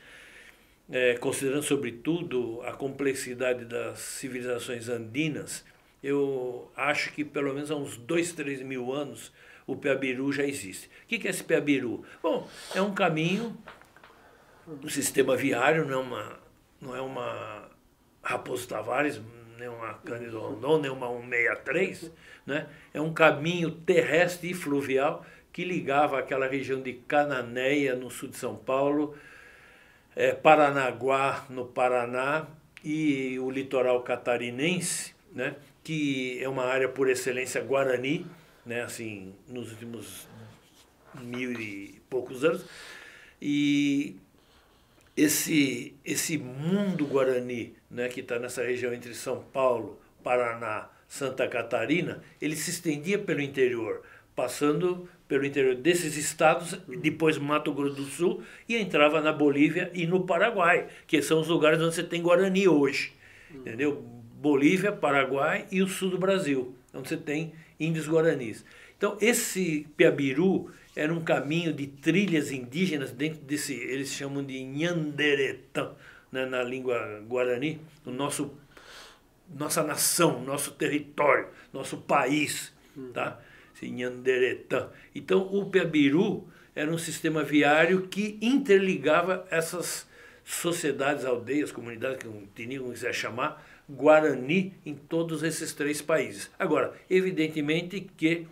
[SPEAKER 2] considerando sobretudo a complexidade das civilizações andinas. Eu acho que pelo menos há uns 2, 3 mil anos o Peabiru já existe. O que é esse Peabiru? Bom, é um caminho, um sistema viário, não é uma Raposo Tavares, nem uma Cândido Rondon, nem uma 163, né? É um caminho terrestre e fluvial que ligava aquela região de Cananéia, no sul de São Paulo, Paranaguá, no Paraná, e o litoral catarinense, né? Que é uma área por excelência guarani, né, assim, nos últimos 1000 e poucos anos, e esse mundo guarani, né, que está nessa região entre São Paulo, Paraná, Santa Catarina, ele se estendia pelo interior, passando pelo interior desses estados, depois Mato Grosso do Sul, e entrava na Bolívia e no Paraguai, que são os lugares onde você tem Guarani hoje, entendeu? Bolívia, Paraguai e o sul do Brasil, onde você tem índios guaranis. Então, esse Peabiru era um caminho de trilhas indígenas dentro desse, eles chamam de Nhanderetã, né, na língua guarani, nossa nação, nosso território, nosso país, tá? Esse Nhanderetã. Então, o Peabiru era um sistema viário que interligava essas sociedades, aldeias, comunidades, que o Tinico quiser chamar, Guarani em todos esses 3 países. Agora, evidentemente que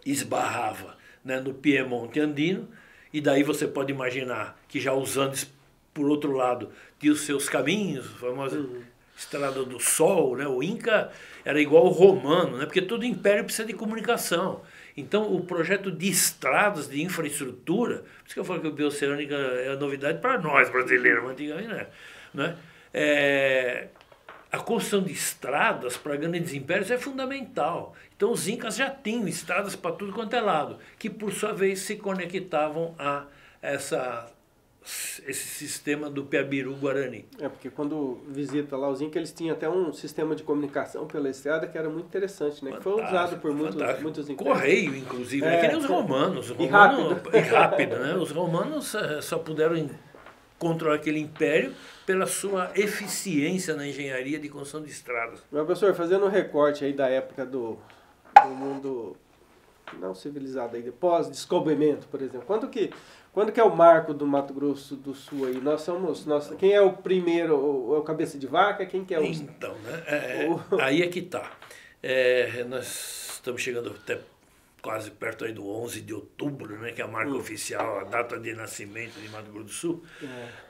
[SPEAKER 2] esbarrava, né, no Piemonte andino, e daí você pode imaginar que já os Andes, por outro lado, tinham os seus caminhos, a famosa Estrada do Sol, né? O Inca era igual ao romano, né, porque todo império precisa de comunicação. Então, o projeto de estradas, de infraestrutura, por isso que eu falo que o Bioceânica é a novidade para nós brasileiros, mas antigamente não é. A construção de estradas para grandes impérios é fundamental. Então os incas já tinham estradas para tudo quanto é lado, que por sua vez se conectavam a esse sistema do Peabiru-Guarani.
[SPEAKER 1] Porque quando visita lá os incas, eles tinham até um sistema de comunicação pela estrada que era muito interessante, né? Que foi usado por muitos impérios.
[SPEAKER 2] Correio, inclusive, que nem os romanos. E rápido, né? Os romanos só puderam controlar aquele império pela sua eficiência na engenharia de construção de estradas.
[SPEAKER 1] Mas, professor, fazendo um recorte aí da época do mundo não civilizado, aí, pós-descobrimento, por exemplo, quando que é o marco do Mato Grosso do Sul aí? Quem é o primeiro, o cabeça de vaca? Quem que é o...
[SPEAKER 2] Então, né? Aí é que está. Nós estamos chegando até quase perto aí do 11 de outubro, né, que é a marca oficial, a data de nascimento de Mato Grosso do Sul.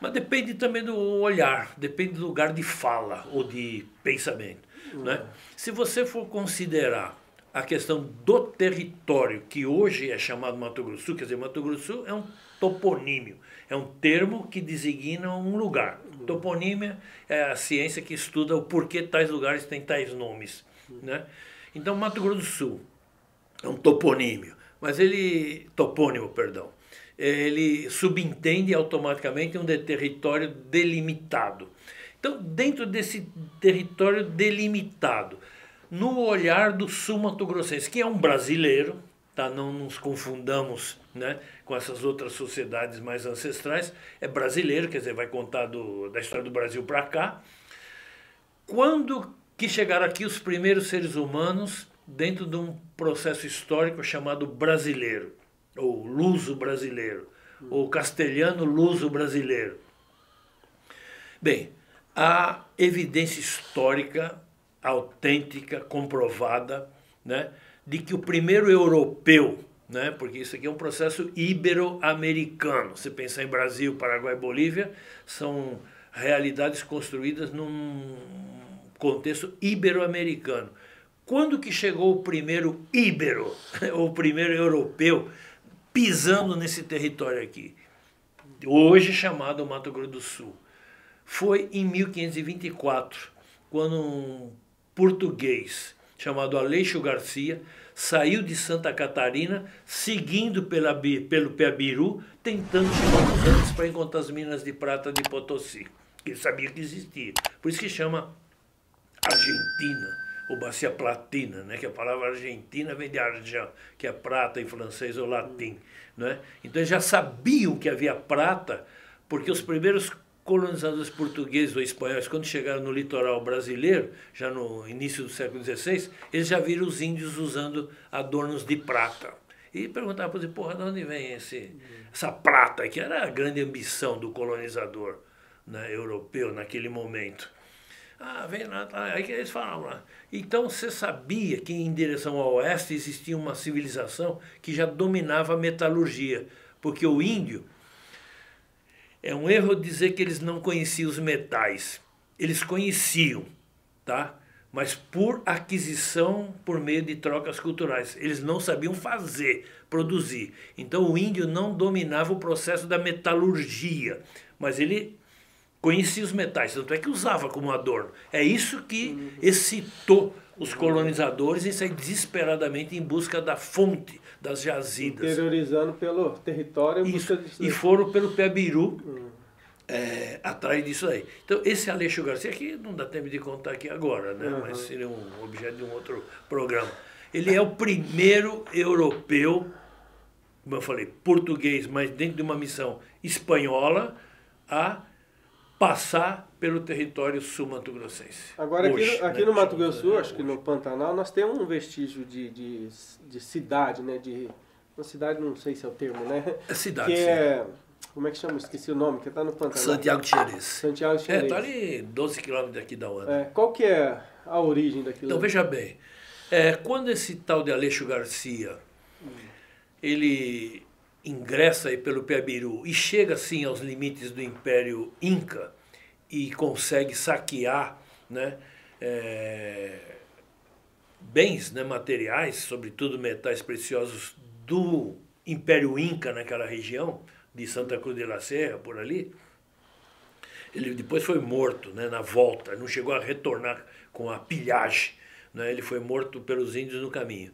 [SPEAKER 2] Mas depende também do olhar, depende do lugar de fala ou de pensamento. Né? Se você for considerar a questão do território, que hoje é chamado Mato Grosso do Sul, quer dizer, Mato Grosso do Sul é um toponímio, é um termo que designa um lugar. Toponímia é a ciência que estuda o porquê tais lugares têm tais nomes. Né? Então, Mato Grosso do Sul é um topônimo, ele subentende automaticamente um território delimitado. Então, dentro desse território delimitado, no olhar do sul-mato-grossense, que é um brasileiro, tá? Não nos confundamos, né, com essas outras sociedades mais ancestrais, é brasileiro, quer dizer, vai contar da história do Brasil para cá. Quando que chegaram aqui os primeiros seres humanos dentro de um processo histórico chamado brasileiro, ou luso-brasileiro, ou castelhano-luso-brasileiro? Bem, há evidência histórica, autêntica, comprovada, né, de que o primeiro europeu, né, porque isso aqui é um processo ibero-americano, você pensar em Brasil, Paraguai e Bolívia, são realidades construídas num contexto ibero-americano. Quando que chegou o primeiro íbero, ou o primeiro europeu, pisando nesse território aqui? Hoje chamado Mato Grosso do Sul. Foi em 1524, quando um português chamado Aleixo Garcia saiu de Santa Catarina, seguindo pelo Piabiru, tentando chegar aos Andes para encontrar as minas de prata de Potosí. Ele sabia que existia. Por isso que chama Argentina, ou Bacia Platina, né? Que a palavra Argentina vem de argent, que é prata em francês ou latim. Né? Então eles já sabiam que havia prata, porque os primeiros colonizadores portugueses ou espanhóis, quando chegaram no litoral brasileiro, já no início do século XVI, eles já viram os índios usando adornos de prata. E perguntavam para eles, porra, de onde vem essa prata, que era a grande ambição do colonizador, né, europeu naquele momento. Ah, vem lá, tá. Aí que eles falavam lá. Então você sabia que em direção ao oeste existia uma civilização que já dominava a metalurgia, porque o índio, é um erro dizer que eles não conheciam os metais. Eles conheciam, tá? Mas por aquisição, por meio de trocas culturais. Eles não sabiam fazer, produzir. Então o índio não dominava o processo da metalurgia, mas ele conhecia os metais, tanto é que usava como adorno. É isso que excitou os colonizadores em sair desesperadamente em busca da fonte, das jazidas.
[SPEAKER 1] Interiorizando pelo território.
[SPEAKER 2] Isso, e foram pelo Piabiru atrás disso aí. Então, esse Aleixo Garcia, que não dá tempo de contar aqui agora, né? Mas seria um objeto de um outro programa. Ele é o primeiro europeu, como eu falei, português, mas dentro de uma missão espanhola, a passar pelo território sul-mato-grossense.
[SPEAKER 1] Agora, aqui
[SPEAKER 2] né?
[SPEAKER 1] no Mato Grosso do Sul, acho que no Pantanal, nós temos um vestígio de cidade, né? Uma cidade, não sei se é o termo, né?
[SPEAKER 2] É cidade,
[SPEAKER 1] que
[SPEAKER 2] sim.
[SPEAKER 1] é, como é que chama? Esqueci o nome, que está no Pantanal.
[SPEAKER 2] Santiago de Xerez.
[SPEAKER 1] Santiago de Xerez.
[SPEAKER 2] Está ali 12 quilômetros daqui da Uana.
[SPEAKER 1] Qual que é a origem daquilo?
[SPEAKER 2] Então, veja bem, quando esse tal de Aleixo Garcia, ele ingressa aí pelo Piabiru e chega assim aos limites do Império Inca e consegue saquear, né, bens, né, materiais, sobretudo metais preciosos do Império Inca naquela região, de Santa Cruz de la Serra, por ali. Ele depois foi morto, né, na volta, não chegou a retornar com a pilhagem, né, ele foi morto pelos índios no caminho.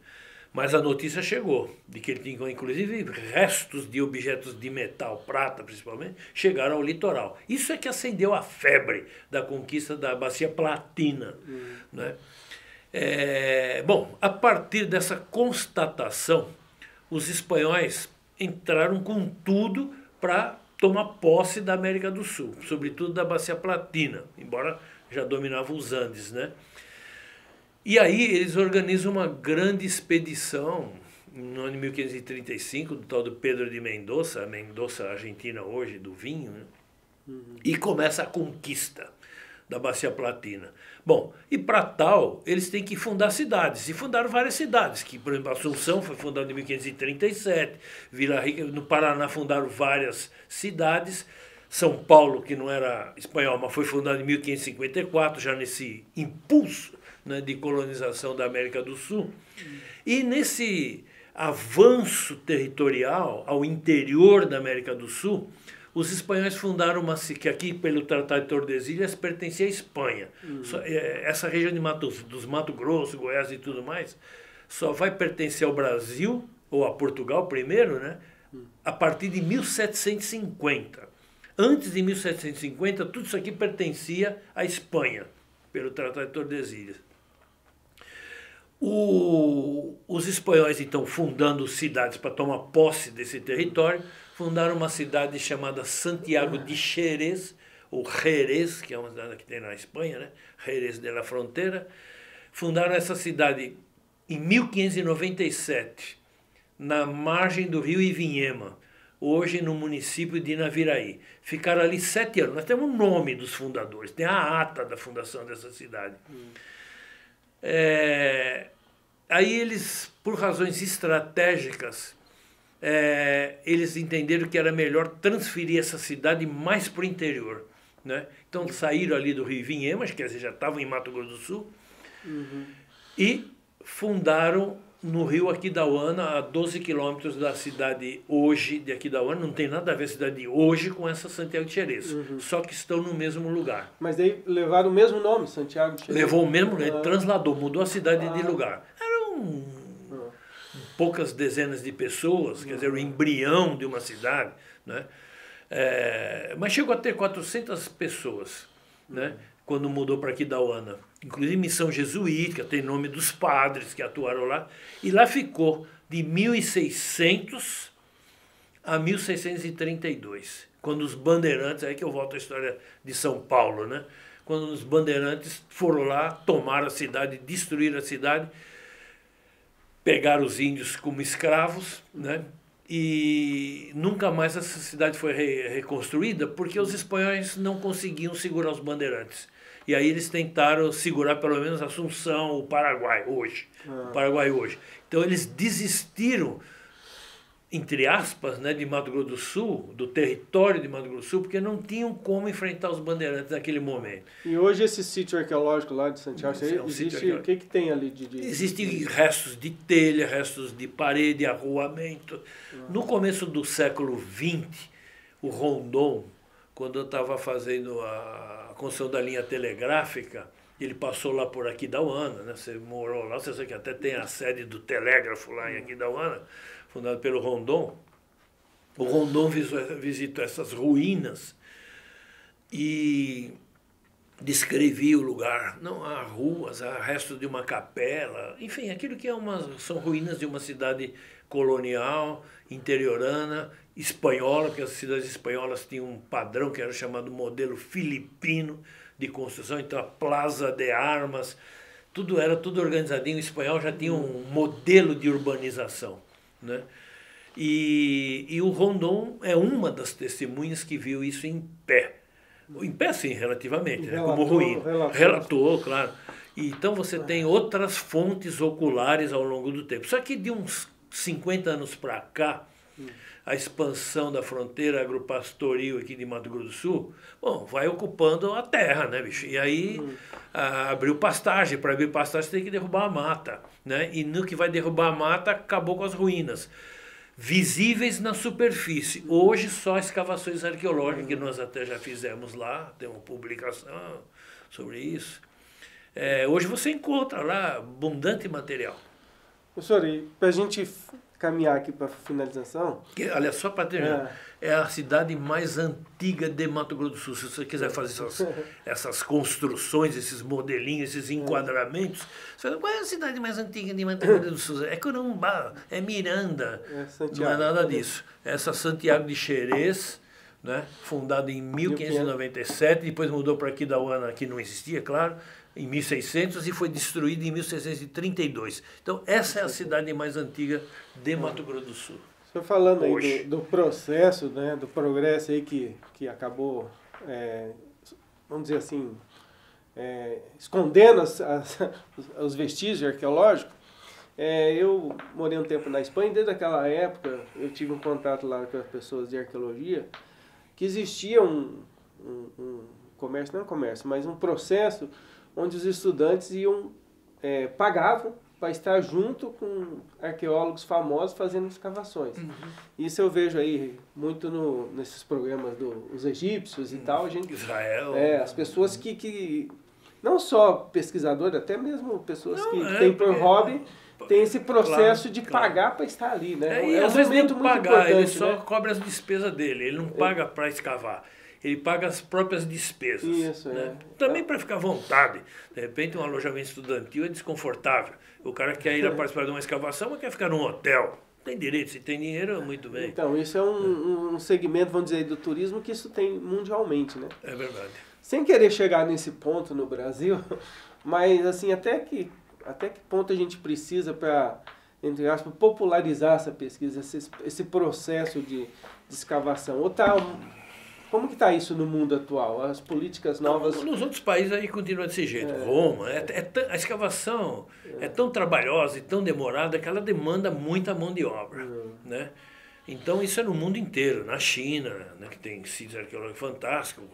[SPEAKER 2] Mas a notícia chegou, de que ele tinha, inclusive, restos de objetos de metal, prata principalmente, chegaram ao litoral. Isso é que acendeu a febre da conquista da Bacia Platina. Né? Bom, a partir dessa constatação, os espanhóis entraram com tudo para tomar posse da América do Sul, sobretudo da Bacia Platina, embora já dominavam os Andes, né? E aí eles organizam uma grande expedição no ano de 1535, do tal do Pedro de Mendoza, Mendoza, Argentina hoje, do vinho, né? E começa a conquista da Bacia Platina. Bom, e para tal, eles têm que fundar cidades, e fundaram várias cidades, que, por exemplo, Assunção foi fundada em 1537, Vila Rica, no Paraná fundaram várias cidades, São Paulo, que não era espanhol, mas foi fundado em 1554, já nesse impulso, né, de colonização da América do Sul. E nesse avanço territorial ao interior da América do Sul, os espanhóis fundaram uma que aqui pelo Tratado de Tordesilhas pertencia à Espanha. Essa região dos Mato Grosso, Goiás e tudo mais, só vai pertencer ao Brasil, ou a Portugal primeiro, né, a partir de 1750. Antes de 1750, tudo isso aqui pertencia à Espanha, pelo Tratado de Tordesilhas. Os espanhóis, então, fundando cidades para tomar posse desse território, fundaram uma cidade chamada Santiago de Xerez, ou Jerez, que é uma cidade que tem na Espanha, né? Jerez de la Frontera. Fundaram essa cidade em 1597, na margem do rio Ivinhema, hoje no município de Naviraí. Ficaram ali 7 anos. Nós temos o nome dos fundadores, tem a ata da fundação dessa cidade. aí eles, por razões estratégicas, eles entenderam que era melhor transferir essa cidade mais para o interior, né? Então saíram ali do Rio Vinhemas, quer dizer, já estavam em Mato Grosso do Sul, e fundaram no Rio Aquidauana, a 12 quilômetros da cidade hoje de Aquidauana. Não tem nada a ver a cidade de hoje com essa Santiago de Xerez, só que estão no mesmo lugar.
[SPEAKER 1] Mas daí levaram o mesmo nome, Santiago de Xerez?
[SPEAKER 2] Levou o mesmo, ele transladou, mudou a cidade de lugar. Eram poucas dezenas de pessoas, quer dizer, o embrião de uma cidade, né? Mas chegou a ter 400 pessoas, né? Quando mudou para Aquidauana. Inclusive missão jesuítica, tem nome dos padres que atuaram lá. E lá ficou de 1600 a 1632, quando os bandeirantes, aí que eu volto à história de São Paulo, né? Quando os bandeirantes foram lá, tomaram a cidade, destruíram a cidade, pegaram os índios como escravos, né? E nunca mais essa cidade foi reconstruída porque os espanhóis não conseguiam segurar os bandeirantes. E aí eles tentaram segurar pelo menos Assunção, o Paraguai hoje. O Paraguai hoje. Então eles desistiram, entre aspas, né, de Mato Grosso do Sul, do território de Mato Grosso do Sul, porque não tinham como enfrentar os bandeirantes naquele momento.
[SPEAKER 1] E hoje esse sítio arqueológico lá de Santiago, existe, o que tem ali de...
[SPEAKER 2] Existem restos de telha, restos de parede, arruamento. No começo do século XX, o Rondon, quando eu estava fazendo a construção da linha telegráfica, ele passou lá por Aquidauana, né? Você morou lá, você sabe que até tem a sede do telégrafo lá em Aquidauana, fundado pelo Rondon. O Rondon visitou essas ruínas e descrevia o lugar. Não há ruas, há restos de uma capela, enfim, aquilo que são ruínas de uma cidade colonial, interiorana, espanhola, porque as cidades espanholas tinham um padrão que era chamado modelo filipino de construção, então a Plaza de Armas, era tudo organizadinho. O espanhol já tinha um modelo de urbanização, né? E o Rondon é uma das testemunhas que viu isso em pé. Em pé, sim, relativamente, né? Como ruína. Relatou, claro. E, então você tem outras fontes oculares ao longo do tempo. Só que de uns 50 anos para cá, a expansão da fronteira agropastoril aqui de Mato Grosso do Sul, bom, vai ocupando a terra, né, bicho? E aí abriu pastagem. Para abrir pastagem tem que derrubar a mata, né? E no que vai derrubar a mata, acabou com as ruínas visíveis na superfície. Hoje só escavações arqueológicas, que nós até já fizemos lá, tem uma publicação sobre isso. Hoje você encontra lá abundante material.
[SPEAKER 1] Professor, e para a gente caminhar aqui para a finalização...
[SPEAKER 2] Aliás, só para terminar, é a cidade mais antiga de Mato Grosso do Sul. Se você quiser fazer essas construções, esses modelinhos, esses enquadramentos, você fala, qual é a cidade mais antiga de Mato Grosso do Sul? É Corumbá, é Miranda, não é nada disso. Essa Santiago de Xerez, né, fundada em 1597, depois mudou para Aquidauana, que não existia, claro, em 1600, e foi destruída em 1632. Então, essa é a cidade mais antiga de Mato Grosso do Sul.
[SPEAKER 1] O senhor falando aí do processo, né, do progresso aí que acabou, vamos dizer assim, escondendo os vestígios arqueológicos, eu morei um tempo na Espanha e desde aquela época eu tive um contato lá com as pessoas de arqueologia, que existia um comércio, não é um comércio, mas um processo onde os estudantes pagavam para estar junto com arqueólogos famosos fazendo escavações. Isso eu vejo aí muito nesses programas dos egípcios e tal.
[SPEAKER 2] Israel.
[SPEAKER 1] As pessoas que não só pesquisadores, até mesmo pessoas que têm por hobby, tem esse processo de pagar para estar ali, né?
[SPEAKER 2] E às vezes nem pagar, ele só cobra as despesas dele, ele não paga para escavar. Ele paga as próprias despesas.
[SPEAKER 1] Isso,
[SPEAKER 2] né? Também para ficar à vontade. De repente, um alojamento estudantil é desconfortável. O cara quer ir a participar de uma escavação, mas quer ficar num hotel. Tem direito, se tem dinheiro, muito bem.
[SPEAKER 1] Então, isso é um segmento, vamos dizer, do turismo que isso tem mundialmente, né?
[SPEAKER 2] É verdade.
[SPEAKER 1] Sem querer chegar nesse ponto no Brasil, mas assim, até que ponto a gente precisa para, entre aspas, popularizar essa pesquisa, esse processo de escavação? Ou está Como que está isso no mundo atual? As políticas novas...
[SPEAKER 2] Não, nos outros países aí continua desse jeito. Roma, a escavação é tão trabalhosa e tão demorada que ela demanda muita mão de obra. Né? Então isso é no mundo inteiro. Na China, né, que tem sítios arqueológicos fantásticos,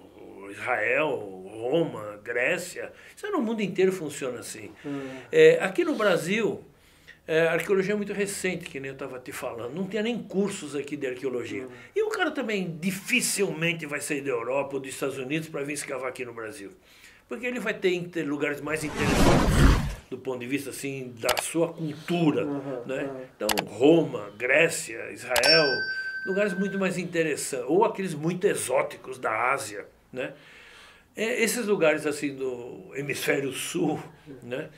[SPEAKER 2] Israel, Roma, Grécia. Isso é no mundo inteiro funciona assim. Aqui no Brasil... a arqueologia é muito recente, que nem eu estava te falando. Não tinha nem cursos aqui de arqueologia. E o cara também dificilmente vai sair da Europa ou dos Estados Unidos para vir escavar aqui no Brasil. Porque ele vai ter lugares mais interessantes do ponto de vista assim, da sua cultura. Né? Então, Roma, Grécia, Israel, lugares muito mais interessantes. Ou aqueles muito exóticos da Ásia. Né? Esses lugares assim do hemisfério sul, né?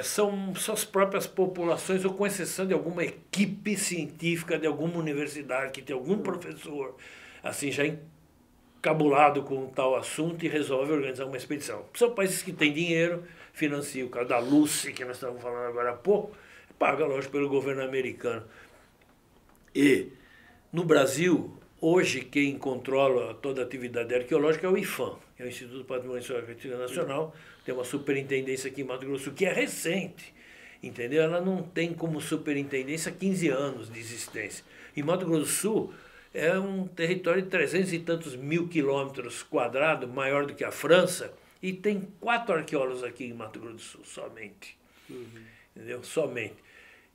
[SPEAKER 2] São as próprias populações, ou com exceção de alguma equipe científica de alguma universidade, que tem algum professor assim já encabulado com tal assunto e resolve organizar uma expedição. São países que têm dinheiro, financiam, o caso da Lucy, que nós estávamos falando agora há pouco, paga, lógico, pelo governo americano. E no Brasil, hoje quem controla toda a atividade arqueológica é o IPHAN, que é o Instituto do Patrimônio Histórico e Arqueológico Nacional. Tem uma superintendência aqui em Mato Grosso do Sul, que é recente, entendeu? Ela não tem como superintendência 15 anos de existência. E Mato Grosso do Sul é um território de 300 e tantos mil quilômetros quadrados, maior do que a França, e tem 4 arqueólogos aqui em Mato Grosso do Sul, somente. Entendeu? Somente.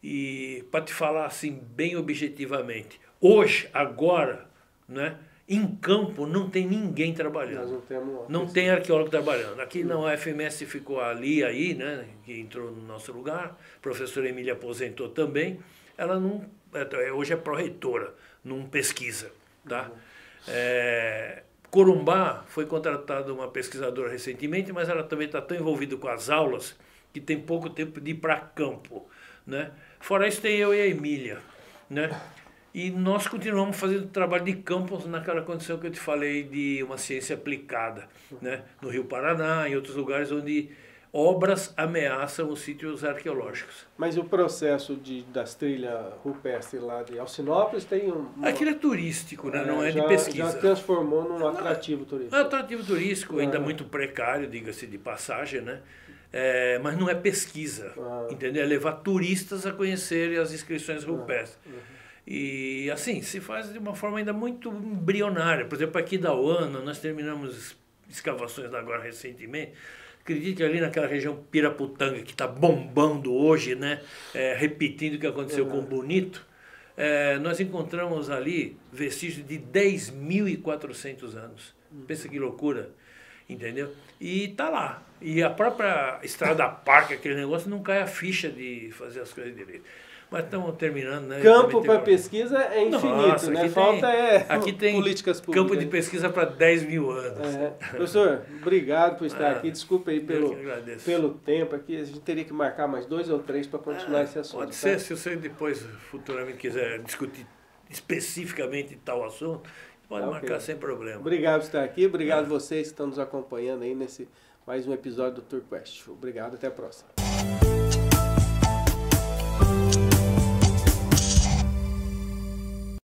[SPEAKER 2] E para te falar assim, bem objetivamente, hoje, agora, né? Em campo não tem ninguém trabalhando. Não tem arqueólogo trabalhando. Aqui não, a FMS ficou aí, né, que entrou no nosso lugar. A professora Emília aposentou também. Ela não, hoje é pró-reitora, não pesquisa. Tá? Corumbá foi contratada uma pesquisadora recentemente, mas ela também está tão envolvida com as aulas que tem pouco tempo de ir para campo. Né? Fora isso tem eu e a Emília. Né? E nós continuamos fazendo trabalho de campo naquela condição que eu te falei de uma ciência aplicada, né? No Rio Paraná, em outros lugares onde obras ameaçam os sítios arqueológicos.
[SPEAKER 1] Mas o processo das trilhas rupestres lá de Alcinópolis tem
[SPEAKER 2] Aquilo é turístico, né? Não é de pesquisa.
[SPEAKER 1] Já transformou num atrativo turístico.
[SPEAKER 2] É um atrativo turístico, ainda muito precário, diga-se de passagem, né? Mas não é pesquisa, entendeu? É levar turistas a conhecerem as inscrições rupestres. E assim, se faz de uma forma ainda muito embrionária. Por exemplo, aqui da UANA, nós terminamos escavações agora recentemente. Acredito que ali naquela região Piraputanga, que está bombando hoje, né? Repetindo o que aconteceu com o Bonito, nós encontramos ali vestígios de 10.400 anos. Pensa que loucura, entendeu? E está lá. E a própria Estrada Parque, aquele negócio, não cai a ficha de fazer as coisas direito. Mas estamos terminando, né?
[SPEAKER 1] Campo para pesquisa é infinito,
[SPEAKER 2] nossa,
[SPEAKER 1] né? Falta
[SPEAKER 2] aqui tem
[SPEAKER 1] políticas públicas.
[SPEAKER 2] Campo de pesquisa para 10 mil anos.
[SPEAKER 1] Professor, obrigado por estar aqui. Desculpa aí pelo tempo aqui. A gente teria que marcar mais 2 ou 3 para continuar esse assunto.
[SPEAKER 2] Pode ser, se você depois, futuramente, quiser discutir especificamente tal assunto, pode marcar sem problema.
[SPEAKER 1] Obrigado por estar aqui. Obrigado a vocês que estão nos acompanhando aí nesse mais um episódio do TourQuest. Obrigado, até a próxima.